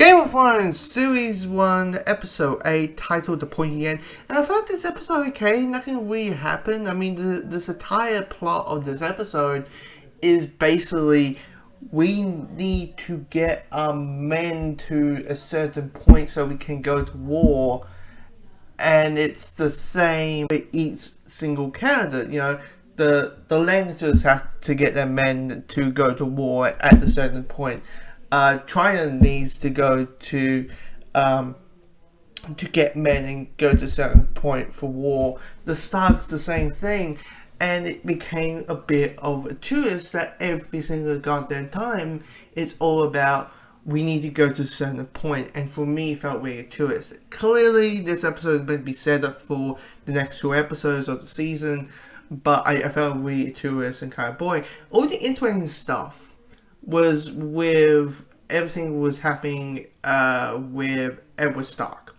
Game of Thrones Series 1, Episode 8, titled The Pointy End. And I found this episode okay, nothing really happened. I mean, this entire plot of this episode is basically we need to get our men to a certain point so we can go to war. And it's the same for each single candidate, you know. The Lannisters have to get their men to go to war at a certain point. Triton needs to go to get men and go to a certain point for war. The Starks the same thing, and it became a bit of a truist that every single goddamn time it's all about we need to go to a certain point, and for me it felt really tourist. Clearly this episode is meant to be set up for the next 2 episodes of the season, but I felt really tourist and kind of boring. All the interesting stuff was with everything was happening with Edward Stark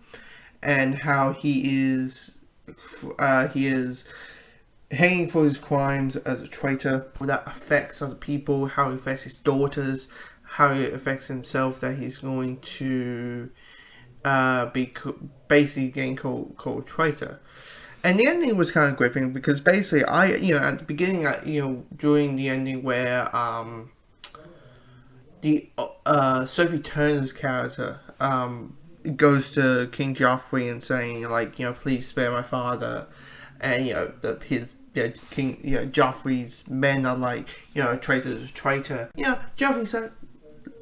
and how he is hanging for his crimes as a traitor. That affects other people, how it affects his daughters, how it affects himself, that he's going to be basically getting called traitor. And the ending was kind of gripping because basically at the beginning, during the ending where Sophie Turner's character goes to King Joffrey and saying please spare my father, and King Joffrey's men are like, traitor is a traitor. Joffrey said,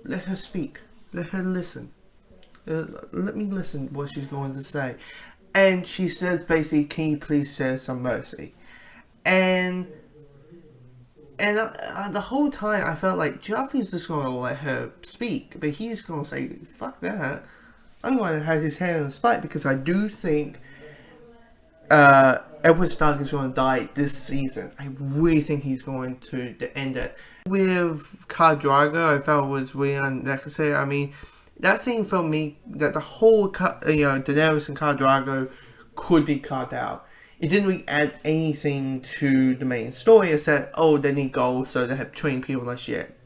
let her speak, let her listen, let me listen what she's going to say. And she says basically, can you please show some mercy? And the whole time I felt like Joffrey's just going to let her speak, but he's going to say, fuck that, I'm going to have his hand in the spike, because I do think Edward Stark is going to die this season. I really think he's going to end it. With Khal Drogo, I felt it was really unnecessary. I mean, that scene for me, that the whole Daenerys and Khal Drogo could be cut out. It didn't really add anything to the main story. It said, oh, they need gold, so they have trained people like shit.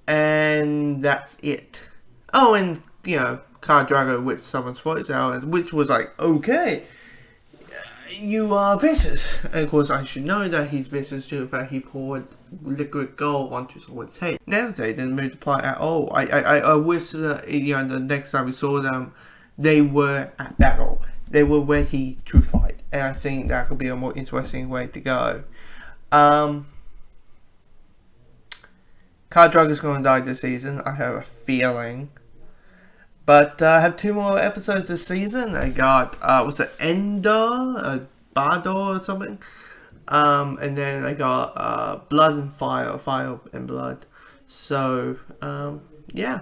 And that's it. Oh, and, Khal Drogo whipped someone's throats out, which was like, okay, you are vicious. And of course, I should know that he's vicious due to the fact he poured liquid gold onto someone's head. Next day didn't move the plot at all. I wish that, the next time we saw them, they were at battle. They were ready to fight. And I think that could be a more interesting way to go. Khal Drogo's going to die this season. I have a feeling. But I have 2 more episodes this season. I got, what's it, Endor? Bador or something? And then I got Blood and Fire, Fire and Blood. So, yeah.